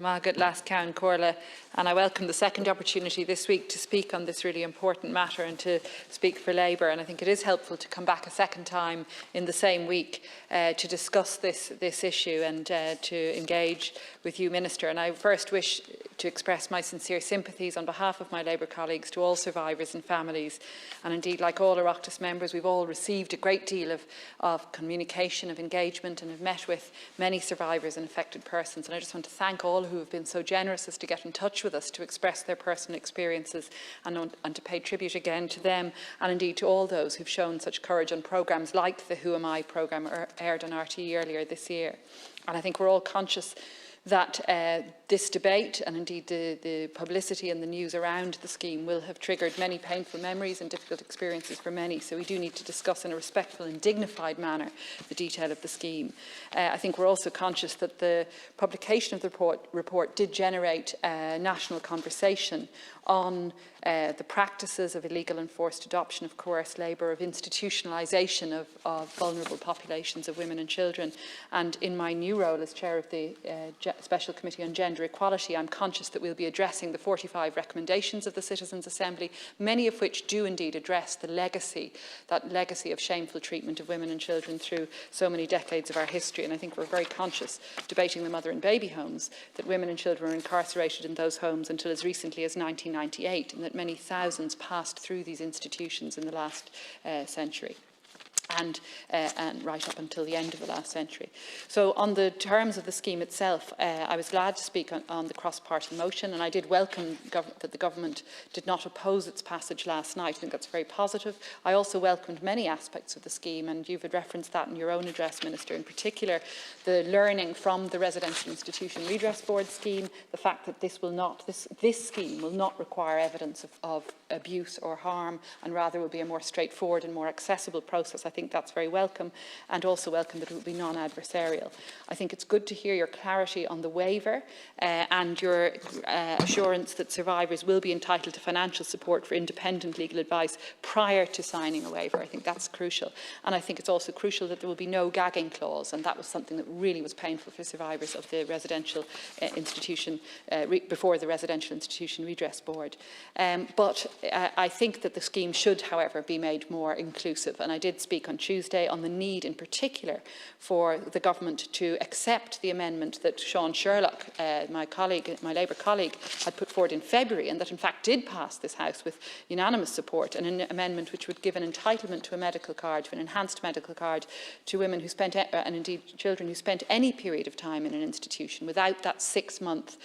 Margaret Lascown Corla, and I welcome the second opportunity this week to speak on this really important matter and to speak for Labour. And I think it is helpful to come back a second time in the same week to discuss this issue and to engage with you, Minister. And I first wish to express my sincere sympathies on behalf of my Labour colleagues to all survivors and families. And indeed, like all Oireachtas members, we've all received a great deal of communication, of engagement, and have met with many survivors and affected persons. And I just want to thank all who have been so generous as to get in touch with us to express their personal experiences and to pay tribute again to them, and indeed to all those who've shown such courage on programmes like the Who Am I programme aired on RTE earlier this year. And I think we're all conscious that this debate and indeed the publicity and the news around the scheme will have triggered many painful memories and difficult experiences for many. So we do need to discuss in a respectful and dignified manner the detail of the scheme. I think we're also conscious that the publication of the report did generate a national conversation on the practices of illegal and forced adoption, of coerced labour, of institutionalisation of vulnerable populations of women and children. And in my new role as Chair of the Special Committee on Gender Equality, I'm conscious that we'll be addressing the 45 recommendations of the Citizens' Assembly, many of which do indeed address the legacy, that legacy of shameful treatment of women and children through so many decades of our history. And I think we're very conscious, debating the mother and baby homes, that women and children were incarcerated in those homes until as recently as 1998, and that many thousands passed through these institutions in the last century. And right up until the end of the last century. So on the terms of the scheme itself, I was glad to speak on the cross-party motion, and I did welcome that the government did not oppose its passage last night. I think that's very positive. I also welcomed many aspects of the scheme, and you've referenced that in your own address, Minister, in particular the learning from the Residential Institution Redress Board scheme, the fact that this scheme will not require evidence of abuse or harm, and rather will be a more straightforward and more accessible process. I think that's very welcome, and also welcome that it will be non-adversarial. I think it's good to hear your clarity on the waiver and your assurance that survivors will be entitled to financial support for independent legal advice prior to signing a waiver. I think that's crucial. And I think it's also crucial that there will be no gagging clause, and that was something that really was painful for survivors of the residential institution, before the Residential Institution Redress Board. But I think that the scheme should, however, be made more inclusive, and I did speak on Tuesday on the need in particular for the government to accept the amendment that Sean Sherlock, my Labour colleague, had put forward in February, and that in fact did pass this House with unanimous support, an amendment which would give an entitlement to a medical card, to an enhanced medical card, to women who spent, and indeed children who spent any period of time in an institution without that 6-month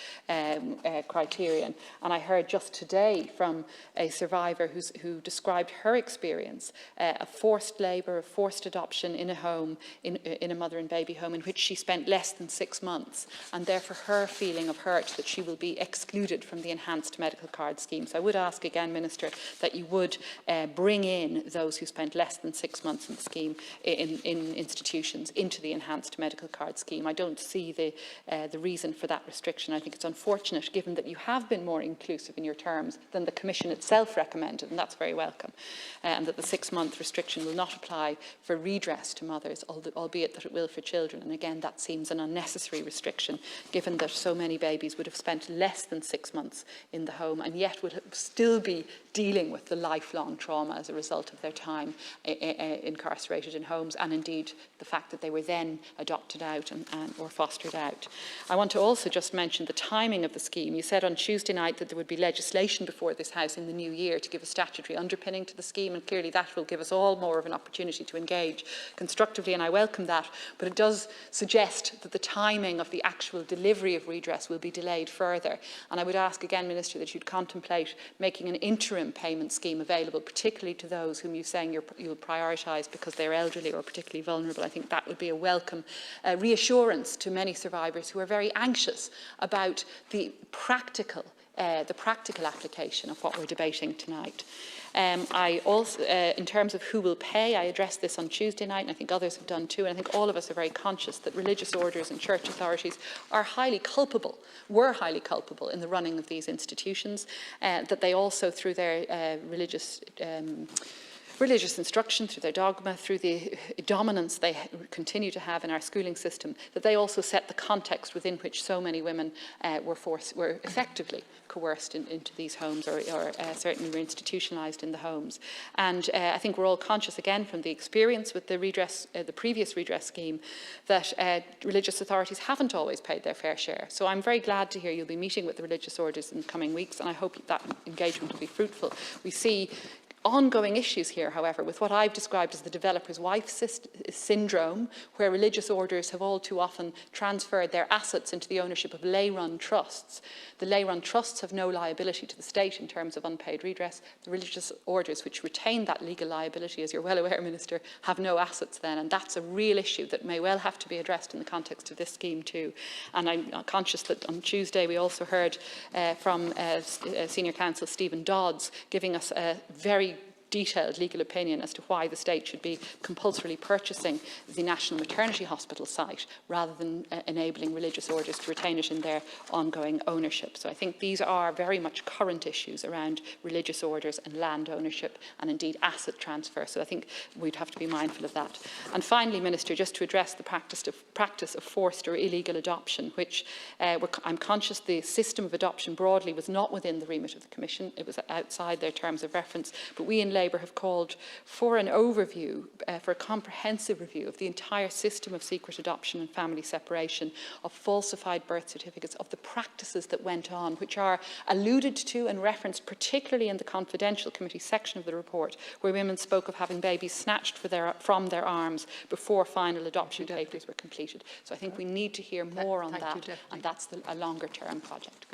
criterion. And I heard just today from a survivor who described her experience of forced labour, of forced adoption in a home, in a mother and baby home, in which she spent less than 6 months, and therefore her feeling of hurt that she will be excluded from the enhanced medical card scheme. So I would ask again, Minister, that you would bring in those who spent less than 6 months in the scheme, in institutions, into the enhanced medical card scheme. I don't see the reason for that restriction. I think it's unfortunate, given that you have been more inclusive in your terms than the Commission itself recommended, and that's very welcome, and that the 6-month restriction will not apply for redress to mothers, albeit that it will for children. And again, that seems an unnecessary restriction, given that so many babies would have spent less than 6 months in the home and yet would still be dealing with the lifelong trauma as a result of their time incarcerated in homes, and indeed the fact that they were then adopted out or fostered out. I want to also just mention the timing of the scheme. You said on Tuesday night that there would be legislation before this House in the new year to give a statutory underpinning to the scheme, and clearly that will give us all more of an opportunity to engage constructively, and I welcome that, but it does suggest that the timing of the actual delivery of redress will be delayed further. And I would ask again, Minister, that you'd contemplate making an interim payment scheme available, particularly to those whom you're saying you'll prioritise because they're elderly or particularly vulnerable. I think that would be a welcome reassurance to many survivors who are very anxious about the practical application of what we're debating tonight. I also, in terms of who will pay, I addressed this on Tuesday night, and I think others have done too, and I think all of us are very conscious that religious orders and church authorities were highly culpable in the running of these institutions, that they also, through their religious religious instruction, through their dogma, through the dominance they continue to have in our schooling system, that they also set the context within which so many women were effectively coerced into these homes, or certainly were institutionalised in the homes. And I think we're all conscious, again, from the experience with the previous redress scheme, that religious authorities haven't always paid their fair share. So I'm very glad to hear you'll be meeting with the religious orders in the coming weeks, and I hope that engagement will be fruitful. We see ongoing issues here, however, with what I've described as the developer's wife syndrome, where religious orders have all too often transferred their assets into the ownership of lay-run trusts. The lay-run trusts have no liability to the state in terms of unpaid redress. The religious orders, which retain that legal liability, as you're well aware, Minister, have no assets then, and that's a real issue that may well have to be addressed in the context of this scheme too. And I'm conscious that on Tuesday we also heard from Senior Counsel Stephen Dodds giving us a very detailed legal opinion as to why the state should be compulsorily purchasing the National Maternity Hospital site rather than enabling religious orders to retain it in their ongoing ownership. So I think these are very much current issues around religious orders and land ownership, and indeed asset transfer. So I think we'd have to be mindful of that. And finally, Minister, just to address the practice of forced or illegal adoption, which I'm conscious the system of adoption broadly was not within the remit of the Commission. It was outside their terms of reference. But we in Labour have called for an overview, for a comprehensive review of the entire system of secret adoption and family separation, of falsified birth certificates, of the practices that went on, which are alluded to and referenced particularly in the confidential committee section of the report, where women spoke of having babies snatched from their arms before final adoption papers were completed. So I think we need to hear more on that, and that's a longer term project.